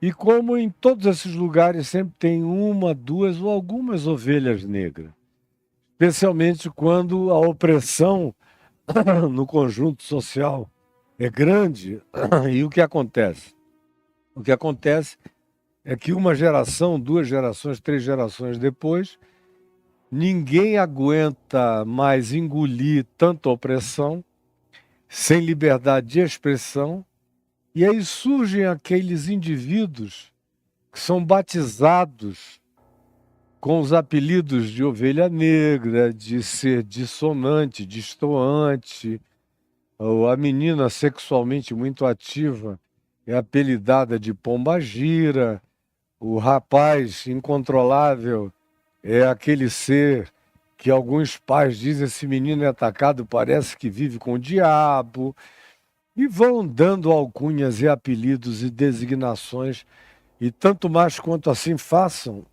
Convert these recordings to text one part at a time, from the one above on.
E como em todos esses lugares sempre tem uma, duas ou algumas ovelhas negras, especialmente quando a opressão no conjunto social é grande. E o que acontece? O que acontece é que uma geração, duas gerações, três gerações depois, ninguém aguenta mais engolir tanta opressão, sem liberdade de expressão, e aí surgem aqueles indivíduos que são batizados com os apelidos de ovelha negra, de ser dissonante, destoante, ou a menina sexualmente muito ativa é apelidada de pombagira, o rapaz incontrolável é aquele ser que alguns pais dizem: esse menino é atacado, parece que vive com o diabo, e vão dando alcunhas e apelidos e designações, e tanto mais quanto assim façam,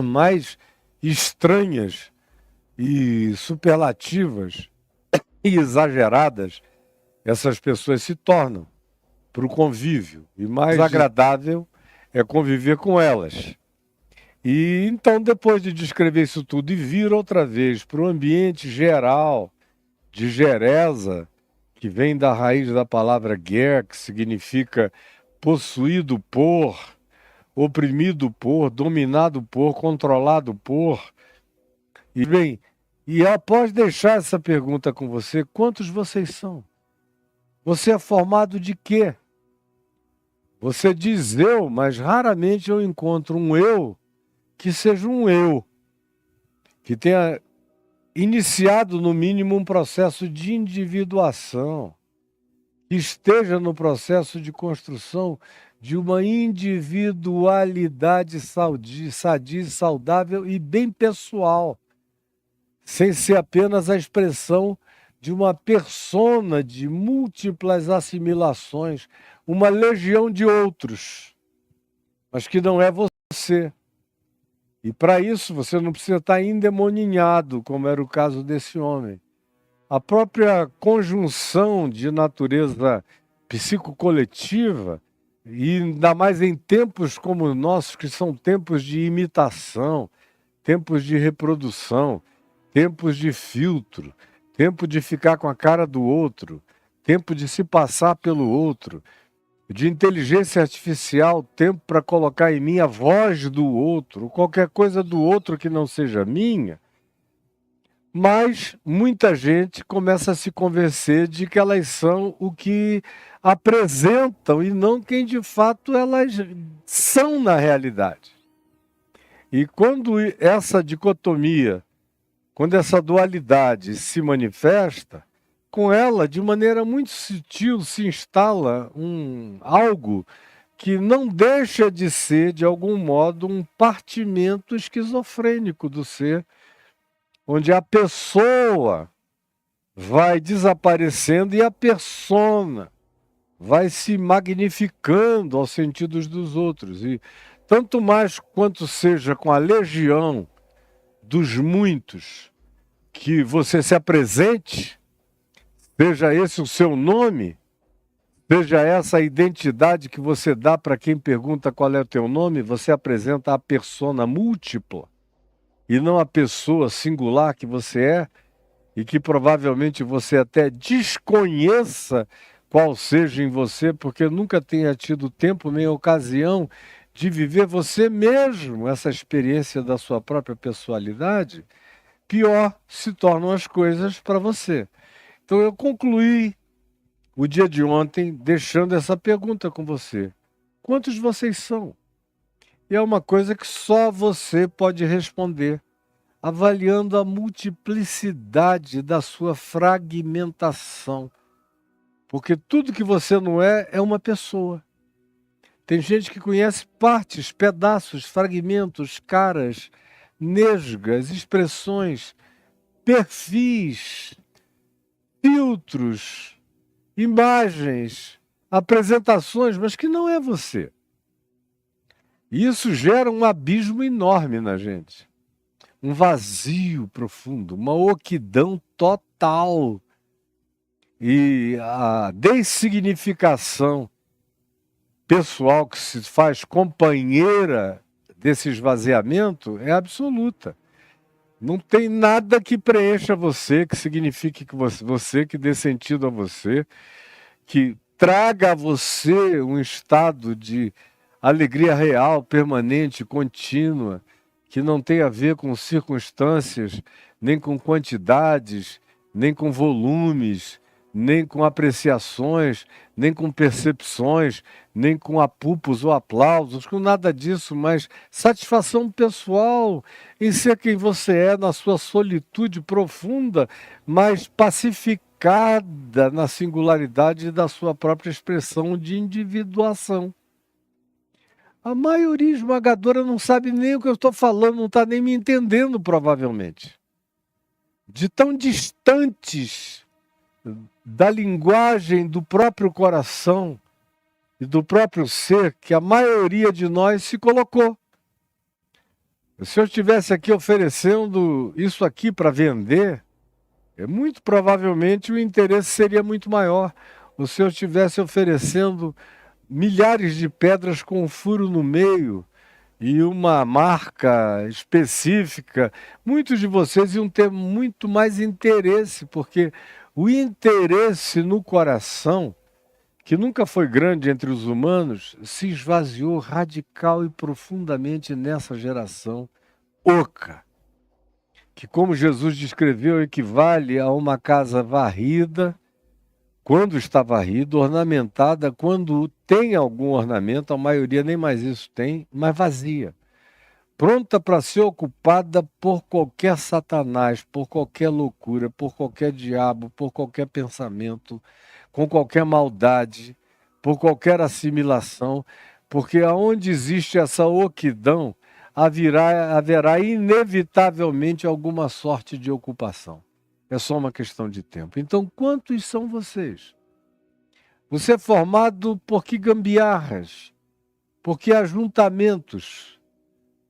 mais estranhas e superlativas e exageradas essas pessoas se tornam para o convívio, e mais agradável é conviver com elas. E então, depois de descrever isso tudo e vir outra vez para o ambiente geral de Geresa, que vem da raiz da palavra ger, que significa possuído por, oprimido por, dominado por, controlado por. E bem, e após deixar essa pergunta com você, quantos vocês são? Você é formado de quê? Você diz eu, mas raramente eu encontro um eu que seja um eu, que tenha iniciado no mínimo um processo de individuação, que esteja no processo de construção de uma individualidade sadia, saudável e bem pessoal, sem ser apenas a expressão de uma persona de múltiplas assimilações, uma legião de outros, mas que não é você. E para isso você não precisa estar endemoninhado, como era o caso desse homem. A própria conjunção de natureza psicocoletiva, e ainda mais em tempos como os nossos, que são tempos de imitação, tempos de reprodução, tempos de filtro, tempo de ficar com a cara do outro, tempo de se passar pelo outro, de inteligência artificial, tempo para colocar em mim a voz do outro, qualquer coisa do outro que não seja minha. Mas muita gente começa a se convencer de que elas são o que apresentam e não quem de fato elas são na realidade. E quando essa dicotomia, quando essa dualidade se manifesta, com ela, de maneira muito sutil, se instala algo que não deixa de ser, de algum modo, um partimento esquizofrênico do ser, onde a pessoa vai desaparecendo e a persona vai se magnificando aos sentidos dos outros. E tanto mais quanto seja com a legião dos muitos que você se apresente, seja esse o seu nome, seja essa a identidade que você dá para quem pergunta qual é o teu nome, você apresenta a persona múltipla e não a pessoa singular que você é, e que provavelmente você até desconheça qual seja em você, porque nunca tenha tido tempo nem ocasião de viver você mesmo essa experiência da sua própria pessoalidade, pior se tornam as coisas para você. Então eu concluí o dia de ontem deixando essa pergunta com você: quantos vocês são? E é uma coisa que só você pode responder, avaliando a multiplicidade da sua fragmentação. Porque tudo que você não é, é uma pessoa. Tem gente que conhece partes, pedaços, fragmentos, caras, nesgas, expressões, perfis, filtros, imagens, apresentações, mas que não é você. E isso gera um abismo enorme na gente. Um vazio profundo, uma oquidão total. E a dessignificação pessoal que se faz companheira desse esvaziamento é absoluta. Não tem nada que preencha você, que signifique que você que dê sentido a você, que traga a você um estado de alegria real, permanente, contínua, que não tem a ver com circunstâncias, nem com quantidades, nem com volumes, nem com apreciações, nem com percepções, nem com apupos ou aplausos, com nada disso, mas satisfação pessoal em ser quem você é na sua solitude profunda, mas pacificada na singularidade da sua própria expressão de individuação. A maioria esmagadora não sabe nem o que eu estou falando, não está nem me entendendo, provavelmente. De tão distantes da linguagem do próprio coração e do próprio ser que a maioria de nós se colocou. Se eu estivesse aqui oferecendo isso aqui para vender, muito provavelmente o interesse seria muito maior. Ou se eu estivesse oferecendo milhares de pedras com um furo no meio e uma marca específica, muitos de vocês iam ter muito mais interesse, porque o interesse no coração, que nunca foi grande entre os humanos, se esvaziou radical e profundamente nessa geração oca, que, como Jesus descreveu, equivale a uma casa varrida, quando está varrida, ornamentada, quando tem algum ornamento, a maioria nem mais isso tem, mas vazia. Pronta para ser ocupada por qualquer satanás, por qualquer loucura, por qualquer diabo, por qualquer pensamento, com qualquer maldade, por qualquer assimilação, porque aonde existe essa oquidão, haverá inevitavelmente alguma sorte de ocupação. É só uma questão de tempo. Então, quantos são vocês? Você é formado por que gambiarras? Por que ajuntamentos?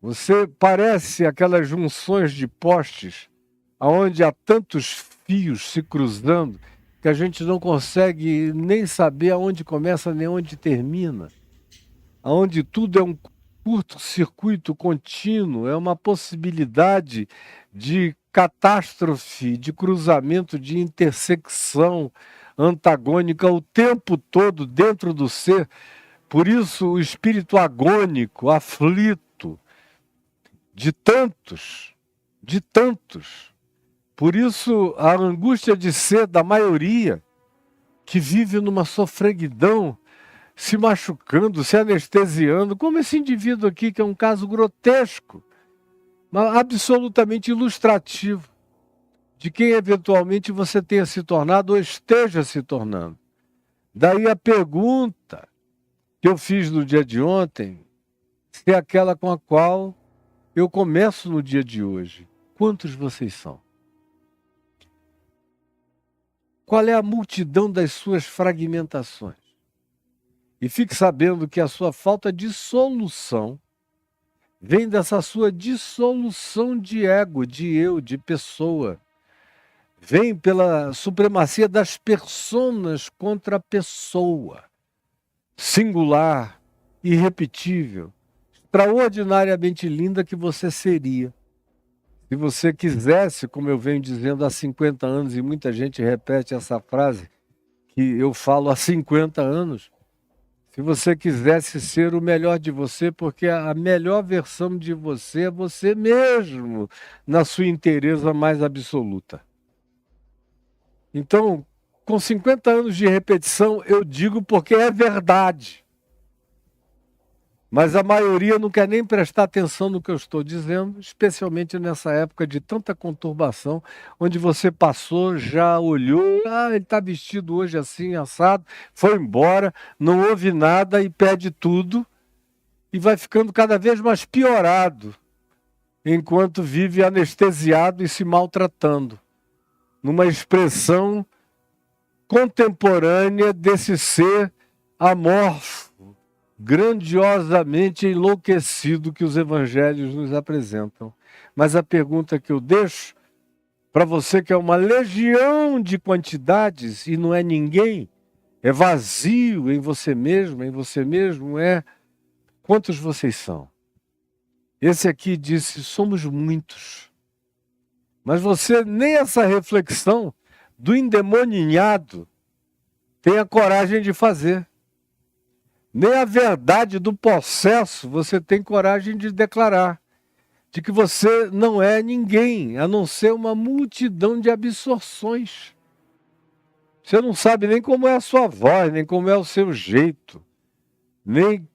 Você parece aquelas junções de postes, onde há tantos fios se cruzando, que a gente não consegue nem saber aonde começa nem onde termina. Onde tudo é um curto-circuito contínuo, é uma possibilidade de catástrofe, de cruzamento, de intersecção antagônica o tempo todo dentro do ser. Por isso o espírito agônico, aflito, de tantos. Por isso a angústia de ser da maioria que vive numa sofreguidão, se machucando, se anestesiando, como esse indivíduo aqui, que é um caso grotesco, mas absolutamente ilustrativo de quem eventualmente você tenha se tornado ou esteja se tornando. Daí a pergunta que eu fiz no dia de ontem, é aquela com a qual eu começo no dia de hoje. Quantos vocês são? Qual é a multidão das suas fragmentações? E fique sabendo que a sua falta de solução vem dessa sua dissolução de ego, de eu, de pessoa. Vem pela supremacia das personas contra a pessoa. Singular, irrepetível, extraordinariamente linda que você seria. Se você quisesse, como eu venho dizendo há 50 anos, e muita gente repete essa frase, que eu falo há 50 anos, se você quisesse ser o melhor de você, porque a melhor versão de você é você mesmo, na sua inteireza mais absoluta. Então, com 50 anos de repetição, eu digo porque é verdade. Mas a maioria não quer nem prestar atenção no que eu estou dizendo, especialmente nessa época de tanta conturbação, onde você passou, já olhou, ele está vestido hoje assim, assado, foi embora, não ouve nada e pede tudo, e vai ficando cada vez mais piorado, enquanto vive anestesiado e se maltratando, numa expressão contemporânea desse ser amorfo, grandiosamente enlouquecido que os evangelhos nos apresentam. Mas a pergunta que eu deixo para você, que é uma legião de quantidades e não é ninguém, é vazio em você mesmo é quantos vocês são. Esse aqui disse, somos muitos. Mas você nem essa reflexão do endemoninhado tem a coragem de fazer. Nem a verdade do processo você tem coragem de declarar. De que você não é ninguém, a não ser uma multidão de absorções. Você não sabe nem como é a sua voz, nem como é o seu jeito, nem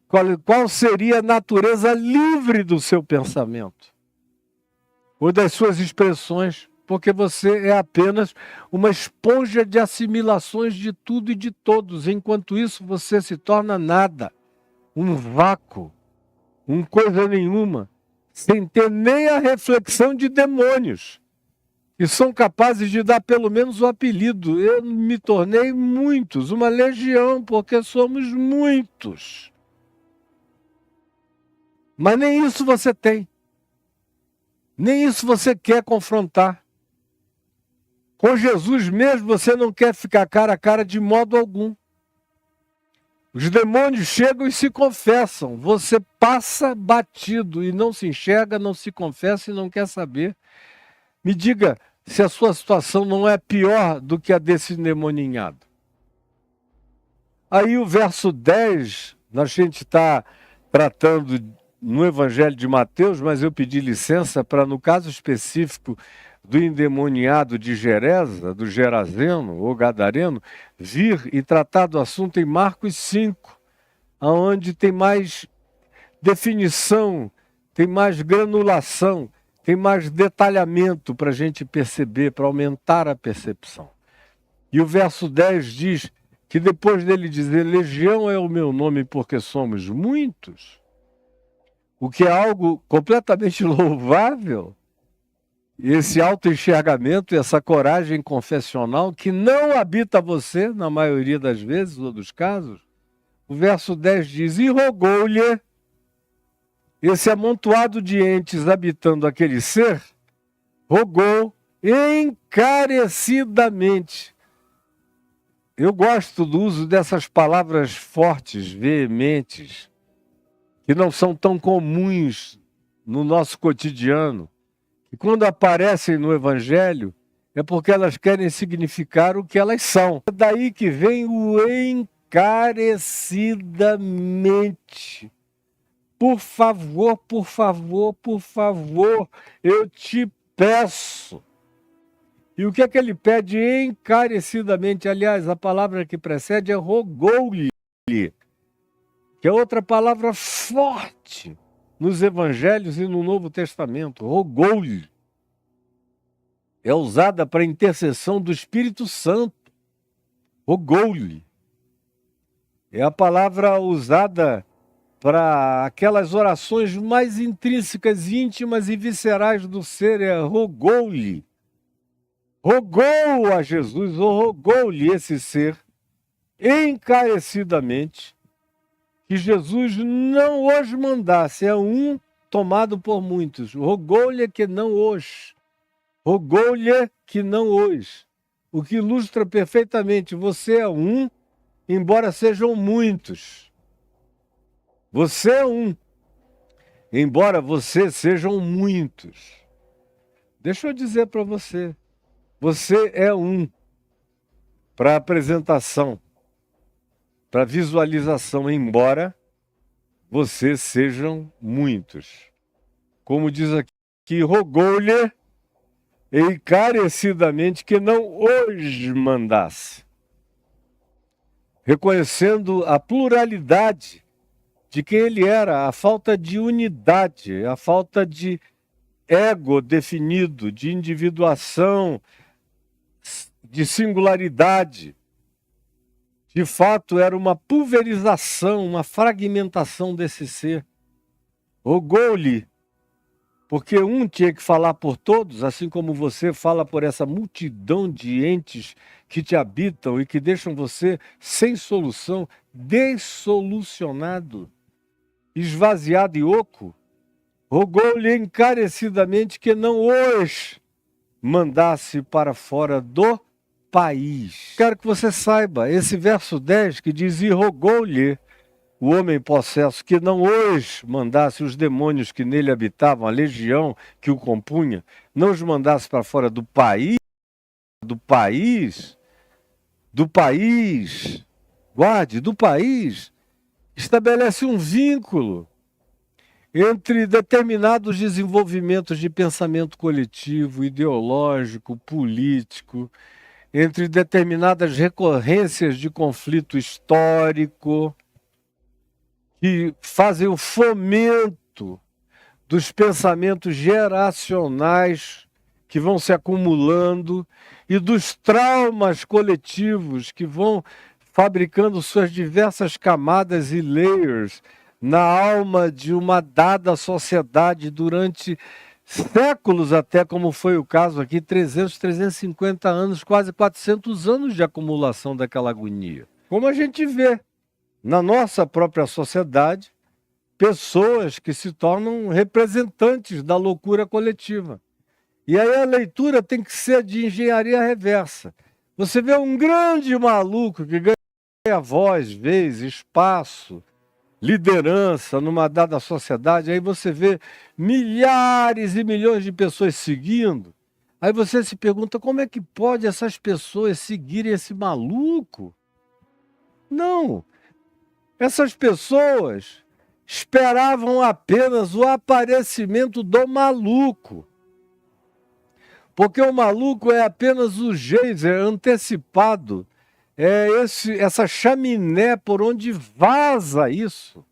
qual seria a natureza livre do seu pensamento, ou das suas expressões, porque você é apenas uma esponja de assimilações de tudo e de todos. Enquanto isso, você se torna nada, um vácuo, coisa nenhuma, sem ter nem a reflexão de demônios, que são capazes de dar pelo menos o apelido. Eu me tornei muitos, uma legião, porque somos muitos. Mas nem isso você tem. Nem isso você quer confrontar. Com Jesus mesmo você não quer ficar cara a cara de modo algum. Os demônios chegam e se confessam. Você passa batido e não se enxerga, não se confessa e não quer saber. Me diga se a sua situação não é pior do que a desse endemoninhado. Aí o verso 10, a gente está tratando no Evangelho de Mateus, mas eu pedi licença para, no caso específico do endemoniado de Gerasa, do Gerazeno ou Gadareno, vir e tratar do assunto em Marcos 5, onde tem mais definição, tem mais granulação, tem mais detalhamento para a gente perceber, para aumentar a percepção. E o verso 10 diz que depois dele dizer, legião é o meu nome porque somos muitos, o que é algo completamente louvável, esse autoenxergamento, essa coragem confessional que não habita você, na maioria das vezes ou dos casos, o verso 10 diz, e rogou-lhe, esse amontoado de entes habitando aquele ser, rogou encarecidamente. Eu gosto do uso dessas palavras fortes, veementes, que não são tão comuns no nosso cotidiano. E quando aparecem no Evangelho, é porque elas querem significar o que elas são. É daí que vem o encarecidamente. Por favor, por favor, por favor, eu te peço. E o que é que ele pede encarecidamente? Aliás, a palavra que precede é rogou-lhe, que é outra palavra forte nos Evangelhos e no Novo Testamento. Rogou-lhe. É usada para intercessão do Espírito Santo. Rogou-lhe. É a palavra usada para aquelas orações mais intrínsecas, íntimas e viscerais do ser, é rogou-lhe. Rogou a Jesus, ou rogou-lhe esse ser, encarecidamente, que Jesus não os mandasse, é um tomado por muitos. Rogou-lhe que não os. Rogou-lhe que não os. O que ilustra perfeitamente, você é um, embora sejam muitos. Você é um, embora você sejam muitos. Deixa eu dizer para você, você é um para apresentação, para visualização, embora vocês sejam muitos. Como diz aqui, rogou-lhe encarecidamente que não os mandasse. Reconhecendo a pluralidade de quem ele era, a falta de unidade, a falta de ego definido, de individuação, de singularidade. De fato, era uma pulverização, uma fragmentação desse ser. Rogou-lhe, porque um tinha que falar por todos, assim como você fala por essa multidão de entes que te habitam e que deixam você sem solução, dessolucionado, esvaziado e oco. Rogou-lhe encarecidamente que não os mandasse para fora do país. Quero que você saiba, esse verso 10 que diz: e rogou-lhe o homem possesso que não os mandasse os demônios que nele habitavam, a legião que o compunha, não os mandasse para fora do país, guarde, do país, estabelece um vínculo entre determinados desenvolvimentos de pensamento coletivo, ideológico, político, entre determinadas recorrências de conflito histórico, que fazem o fomento dos pensamentos geracionais que vão se acumulando e dos traumas coletivos que vão fabricando suas diversas camadas e layers na alma de uma dada sociedade durante séculos até, como foi o caso aqui, 300, 350 anos, quase 400 anos de acumulação daquela agonia. Como a gente vê na nossa própria sociedade, pessoas que se tornam representantes da loucura coletiva. E aí a leitura tem que ser de engenharia reversa. Você vê um grande maluco que ganha voz, vez, espaço, liderança numa dada sociedade, aí você vê milhares e milhões de pessoas seguindo. Aí você se pergunta, como é que pode essas pessoas seguirem esse maluco? Não, essas pessoas esperavam apenas o aparecimento do maluco. Porque o maluco é apenas o geyser antecipado, essa chaminé por onde vaza isso,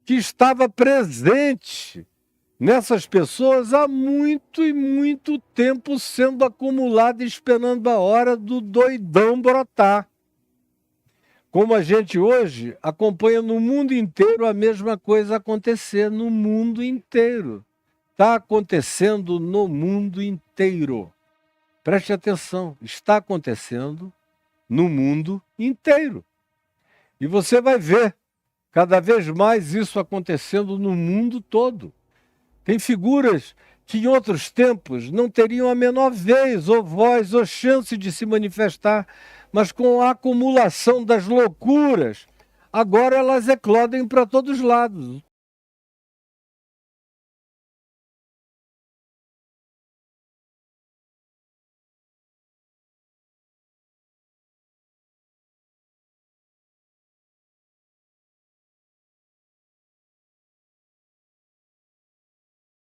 que estava presente nessas pessoas há muito e muito tempo sendo acumulado e esperando a hora do doidão brotar. Como a gente hoje acompanha no mundo inteiro a mesma coisa acontecer no mundo inteiro. Está acontecendo no mundo inteiro. Preste atenção, está acontecendo no mundo inteiro. E você vai ver cada vez mais isso acontecendo no mundo todo. Tem figuras que em outros tempos não teriam a menor vez, ou voz, ou chance de se manifestar, mas com a acumulação das loucuras, agora elas eclodem para todos os lados.